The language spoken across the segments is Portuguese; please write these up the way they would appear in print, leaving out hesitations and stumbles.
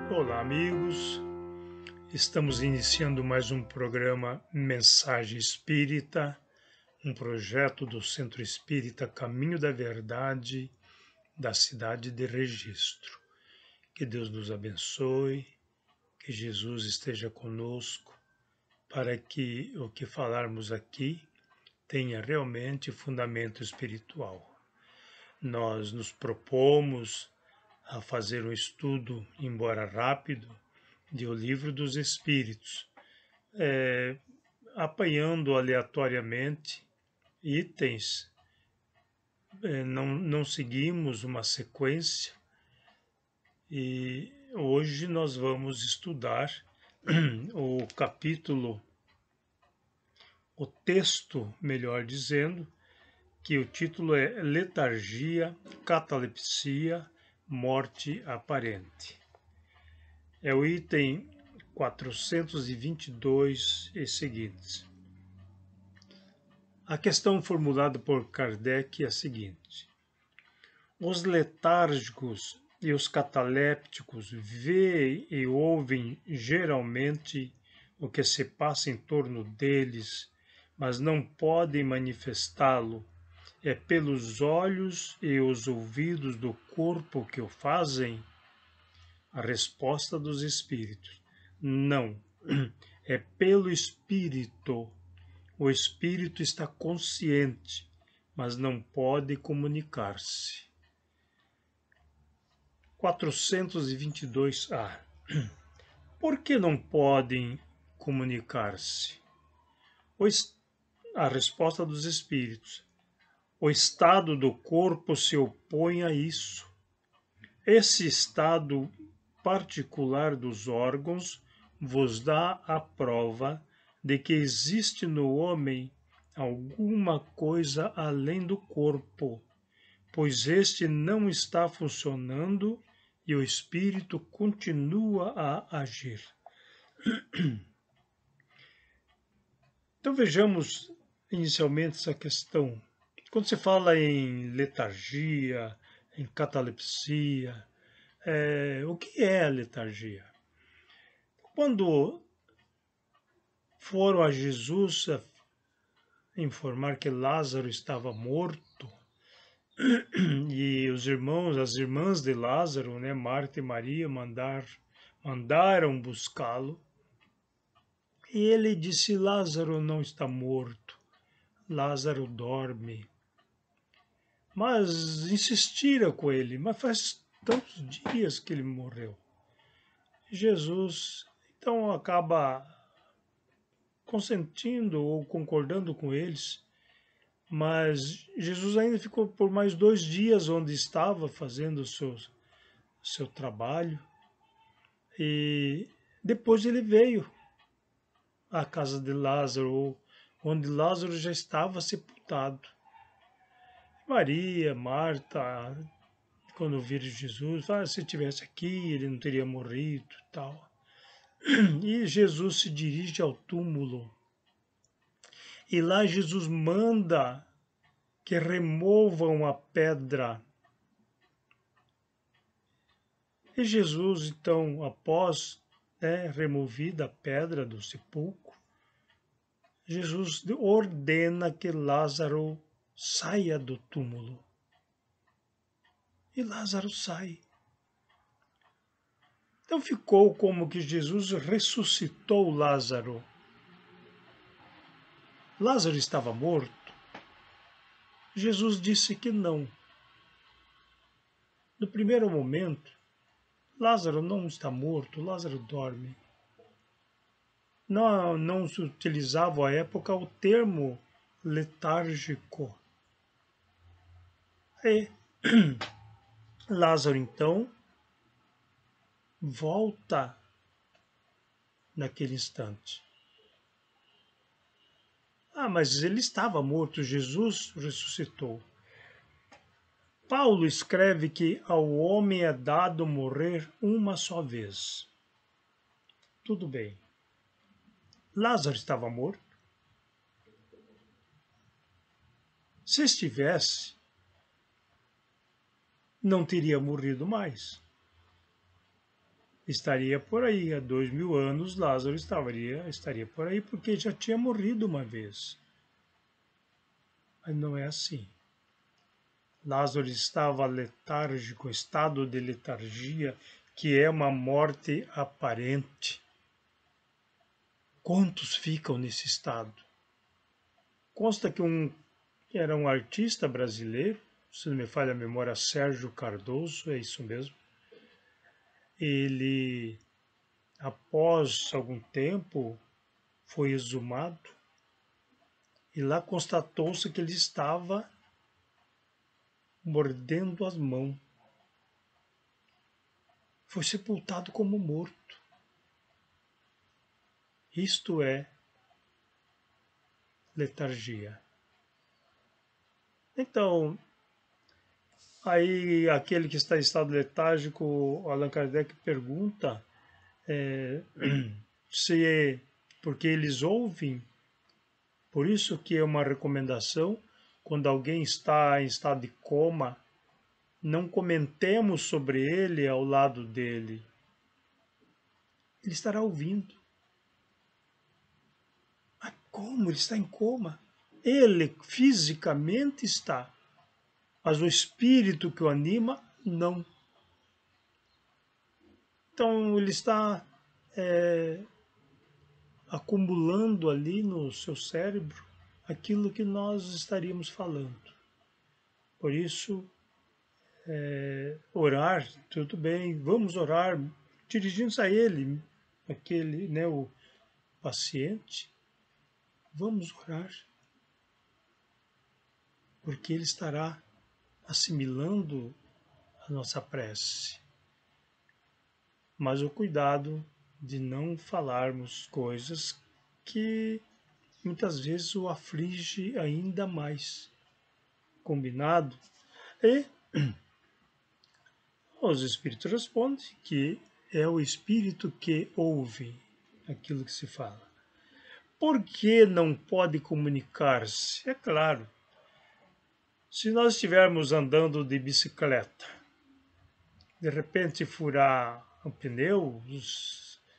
Olá, amigos. Estamos iniciando mais um programa Mensagem Espírita, um projeto do Centro Espírita Caminho da Verdade, da cidade de Registro. Que Deus nos abençoe, que Jesus esteja conosco, para que o que falarmos aqui tenha realmente fundamento espiritual. Nós nos propomos a fazer um estudo, embora rápido, de O Livro dos Espíritos, apanhando aleatoriamente itens, não seguimos uma sequência, e hoje nós vamos estudar o capítulo, o texto, melhor dizendo, que o título é Letargia, Catalepsia, Morte Aparente. É o item 422 e seguintes. A questão formulada por Kardec é a seguinte: os letárgicos e os catalépticos veem e ouvem geralmente o que se passa em torno deles, mas não podem manifestá-lo. É pelos olhos e os ouvidos do corpo que o fazem? A resposta dos espíritos: não, é pelo espírito. O espírito está consciente, mas não pode comunicar-se. 422A. Por que não podem comunicar-se? A resposta dos espíritos: o estado do corpo se opõe a isso. Esse estado particular dos órgãos vos dá a prova de que existe no homem alguma coisa além do corpo, pois este não está funcionando e o espírito continua a agir. Então vejamos inicialmente essa questão. Quando se fala em letargia, em catalepsia, o que é a letargia? Quando foram a Jesus informar que Lázaro estava morto, e os irmãos, as irmãs de Lázaro, né, Marta e Maria, mandaram buscá-lo, e ele disse: Lázaro não está morto, Lázaro dorme. Mas insistiram com ele: mas faz tantos dias que ele morreu. Jesus então acaba consentindo ou concordando com eles, mas Jesus ainda ficou por mais 2 dias onde estava fazendo o seu trabalho, e depois ele veio à casa de Lázaro, onde Lázaro já estava sepultado. Maria, Marta, quando viram Jesus, falaram: se estivesse aqui, ele não teria morrido e tal. E Jesus se dirige ao túmulo. E lá Jesus manda que removam a pedra. E Jesus, então, após removida a pedra do sepulcro, Jesus ordena que Lázaro saia do túmulo. E Lázaro sai. Então ficou como que Jesus ressuscitou Lázaro. Lázaro estava morto? Jesus disse que não. No primeiro momento, Lázaro não está morto, Lázaro dorme. Não se utilizava à época o termo letárgico. E Lázaro, então, volta naquele instante. Ah, mas ele estava morto, Jesus ressuscitou. Paulo escreve que ao homem é dado morrer uma só vez. Tudo bem. Lázaro estava morto? Se estivesse, não teria morrido mais. Estaria por aí, há 2000 anos Lázaro estaria por aí, porque já tinha morrido uma vez. Mas não é assim. Lázaro estava letárgico, estado de letargia, que é uma morte aparente. Quantos ficam nesse estado? Consta que era um artista brasileiro, se não me falha a memória, Sérgio Cardoso, é isso mesmo. Ele, após algum tempo, foi exumado e lá constatou-se que ele estava mordendo as mãos. Foi sepultado como morto. Isto é letargia. Então, aí aquele que está em estado letárgico, Allan Kardec pergunta se é porque eles ouvem, por isso que é uma recomendação, quando alguém está em estado de coma, não comentemos sobre ele ao lado dele. Ele estará ouvindo. Mas como? Ele está em coma? Ele fisicamente está, mas o espírito que o anima, não. Então ele está acumulando ali no seu cérebro aquilo que nós estaríamos falando. Por isso, orar, tudo bem, vamos orar, dirigindo-se a ele, aquele, né, o paciente, vamos orar, porque ele estará assimilando a nossa prece. Mas o cuidado de não falarmos coisas que muitas vezes o aflige ainda mais. Combinado? E os espíritos respondem que é o espírito que ouve aquilo que se fala. Por que não pode comunicar-se? É claro, se nós estivermos andando de bicicleta, de repente furar o pneu,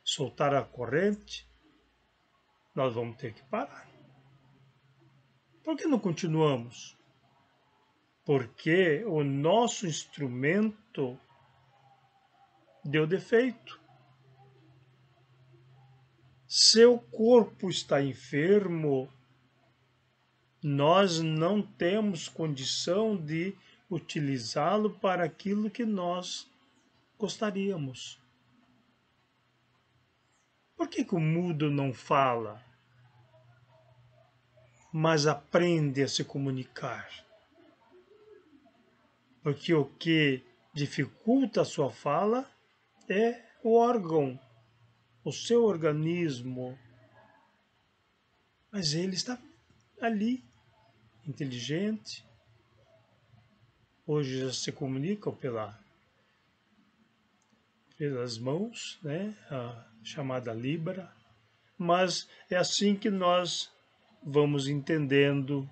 soltar a corrente, nós vamos ter que parar. Por que não continuamos? Porque o nosso instrumento deu defeito. Seu corpo está enfermo, nós não temos condição de utilizá-lo para aquilo que nós gostaríamos. Por que o mudo não fala, mas aprende a se comunicar? Porque o que dificulta a sua fala é o órgão, o seu organismo. Mas ele está ali, inteligente. Hoje já se comunicam pelas mãos, né? A chamada Libra. Mas é assim que nós vamos entendendo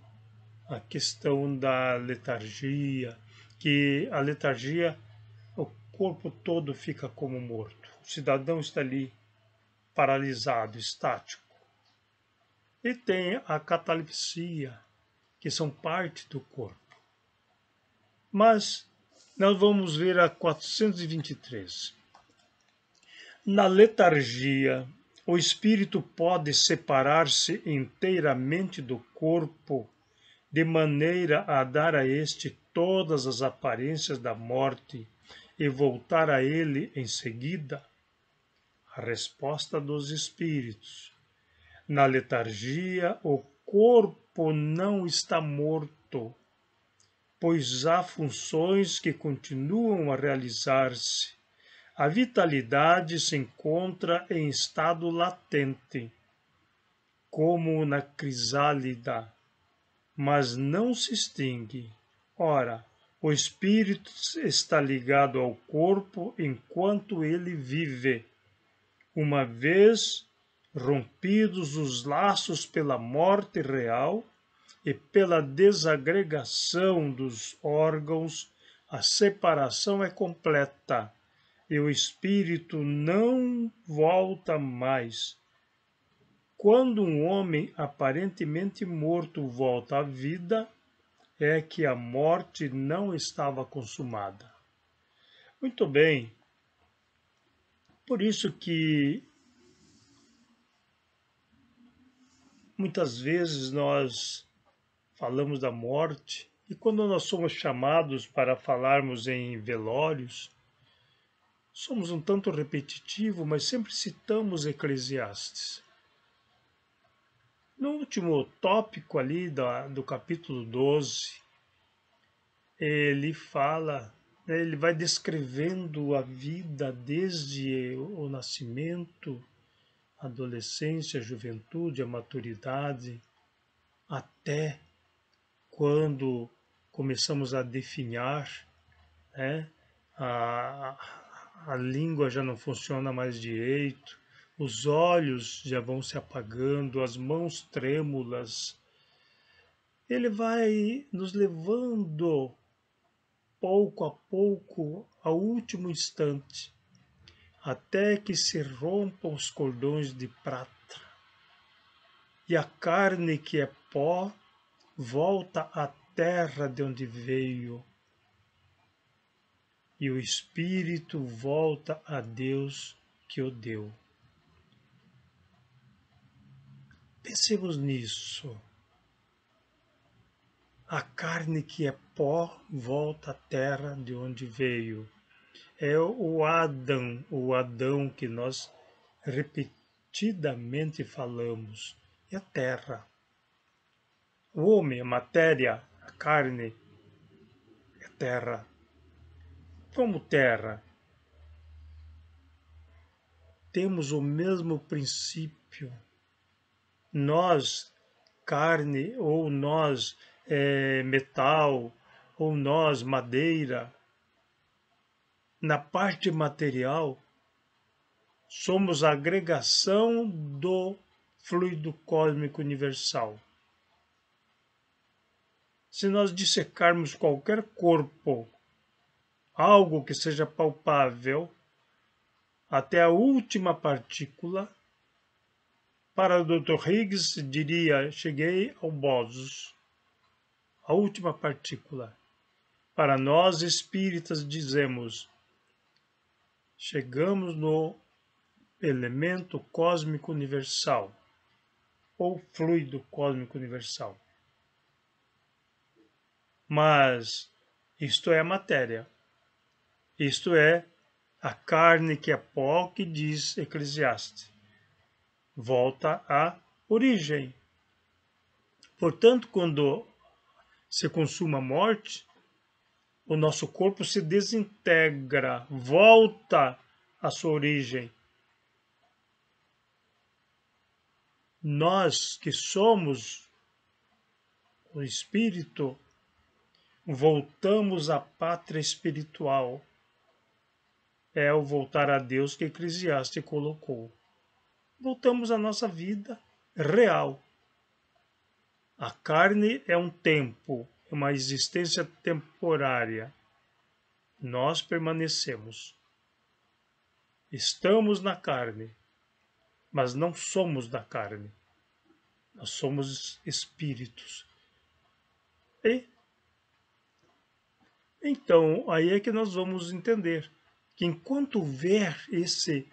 a questão da letargia, que a letargia, o corpo todo fica como morto. O cidadão está ali paralisado, estático. E tem a catalepsia, que são parte do corpo. Mas nós vamos ver a 423. Na letargia, o espírito pode separar-se inteiramente do corpo, de maneira a dar a este todas as aparências da morte e voltar a ele em seguida? A resposta dos espíritos: na letargia, o corpo não está morto, pois há funções que continuam a realizar-se. A vitalidade se encontra em estado latente. como na crisálida, mas não se extingue. Ora, o espírito está ligado ao corpo enquanto ele vive. Uma vez rompidos os laços pela morte real e pela desagregação dos órgãos, a separação é completa e o espírito não volta mais. Quando um homem aparentemente morto volta à vida, é que a morte não estava consumada. Muito bem. Por isso que muitas vezes nós falamos da morte e quando nós somos chamados para falarmos em velórios, somos um tanto repetitivo, mas sempre citamos Eclesiastes. No último tópico ali do capítulo 12, ele fala, né, ele vai descrevendo a vida desde o nascimento, a adolescência, a juventude, a maturidade, até quando começamos a definhar, né, a língua já não funciona mais direito, os olhos já vão se apagando, as mãos trêmulas. Ele vai nos levando pouco a pouco ao último instante, até que se rompam os cordões de prata. E a carne que é pó volta à terra de onde veio. E o espírito volta a Deus que o deu. Pensemos nisso. A carne que é pó volta à terra de onde veio. É o Adão que nós repetidamente falamos. É a terra. O homem, a matéria, a carne, é terra. Como terra, temos o mesmo princípio. Nós, carne, ou nós, metal, ou nós, madeira, na parte material, somos a agregação do fluido cósmico universal. Se nós dissecarmos qualquer corpo, algo que seja palpável, até a última partícula, para o Dr. Higgs diria, cheguei ao bóson, a última partícula. Para nós espíritas dizemos, chegamos no elemento cósmico universal, ou fluido cósmico universal. Mas isto é a matéria. Isto é a carne que é pó, que diz Eclesiastes. Volta à origem. Portanto, quando se consuma a morte, o nosso corpo se desintegra, volta à sua origem. Nós que somos o espírito, voltamos à pátria espiritual. É o voltar a Deus que Eclesiastes colocou. Voltamos à nossa vida real. A carne é um tempo, é uma existência temporária. Nós permanecemos. Estamos na carne, mas não somos da carne. Nós somos espíritos. E então, aí é que nós vamos entender que enquanto houver esse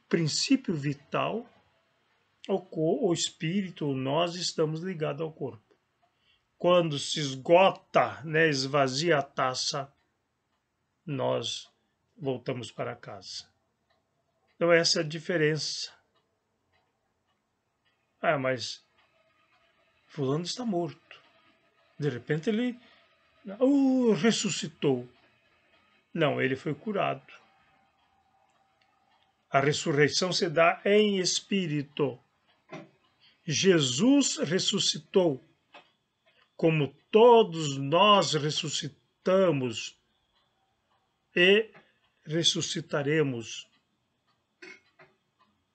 princípio vital, o espírito, nós estamos ligados ao corpo. Quando se esgota, né, esvazia a taça, nós voltamos para casa. Então essa é a diferença. Ah, mas fulano está morto. De repente ele ressuscitou. Não, ele foi curado. A ressurreição se dá em espírito. Jesus ressuscitou, como todos nós ressuscitamos e ressuscitaremos.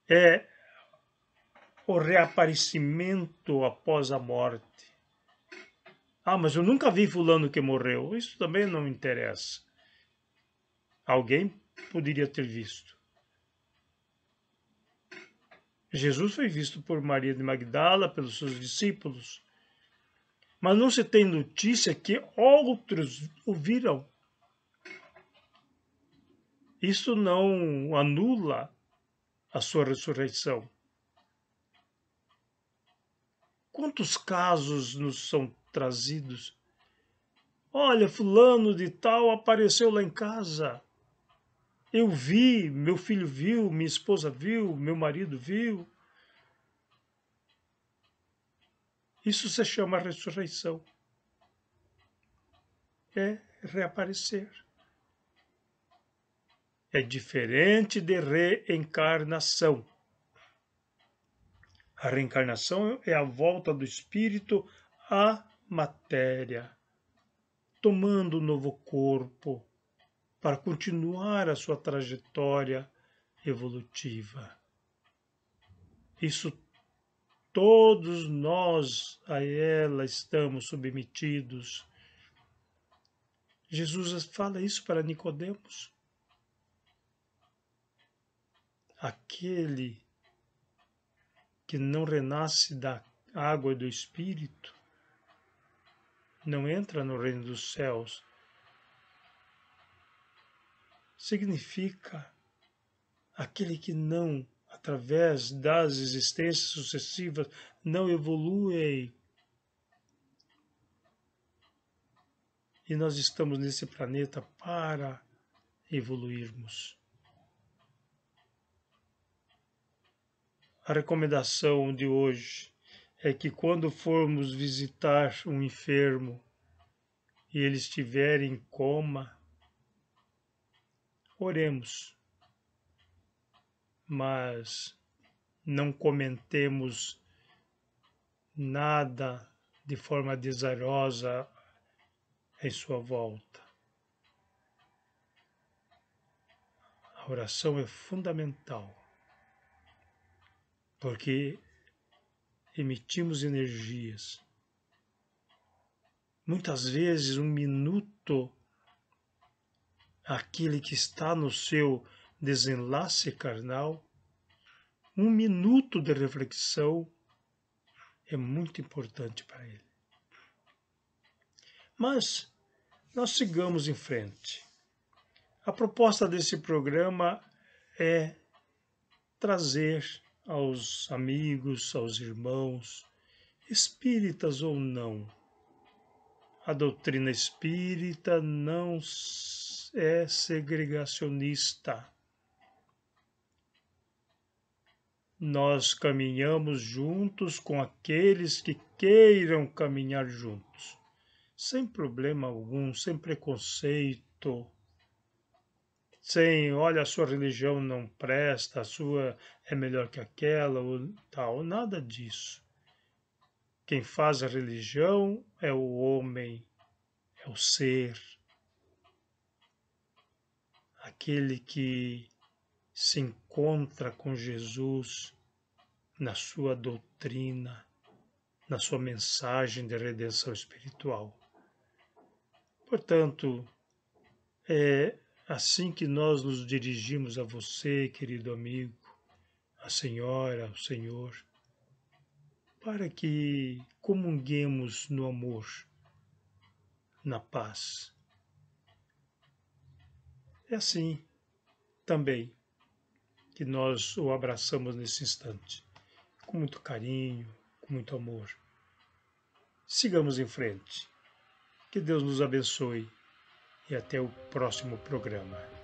É o reaparecimento após a morte. Ah, mas eu nunca vi fulano que morreu. Isso também não interessa. Alguém poderia ter visto. Jesus foi visto por Maria de Magdala, pelos seus discípulos, mas não se tem notícia que outros o viram. Isso não anula a sua ressurreição. Quantos casos nos são trazidos? Olha, fulano de tal apareceu lá em casa. Eu vi, meu filho viu, minha esposa viu, meu marido viu. Isso se chama ressurreição. É reaparecer. É diferente de reencarnação. A reencarnação é a volta do espírito à matéria, tomando um novo corpo para continuar a sua trajetória evolutiva. Isso todos nós a ela estamos submetidos. Jesus fala isso para Nicodemos. Aquele que não renasce da água e do Espírito não entra no reino dos céus. Significa aquele que não, através das existências sucessivas, não evolui. E nós estamos nesse planeta para evoluirmos. A recomendação de hoje é que quando formos visitar um enfermo e ele estiver em coma, oremos, mas não comentemos nada de forma desarosa em sua volta. A oração é fundamental, porque emitimos energias. Muitas vezes, um minuto, aquele que está no seu desenlace carnal, um minuto de reflexão é muito importante para ele. Mas nós sigamos em frente. A proposta desse programa é trazer aos amigos, aos irmãos, espíritas ou não. A doutrina espírita não é segregacionista. Nós caminhamos juntos com aqueles que queiram caminhar juntos, sem problema algum, sem preconceito, sem, olha, a sua religião não presta, a sua é melhor que aquela, ou tal, nada disso. Quem faz a religião é o homem, é o ser, aquele que se encontra com Jesus na sua doutrina, na sua mensagem de redenção espiritual. Portanto, é assim que nós nos dirigimos a você, querido amigo, a senhora, ao Senhor, para que comunguemos no amor, na paz. É assim também que nós o abraçamos nesse instante, com muito carinho, com muito amor. Sigamos em frente. Que Deus nos abençoe e até o próximo programa.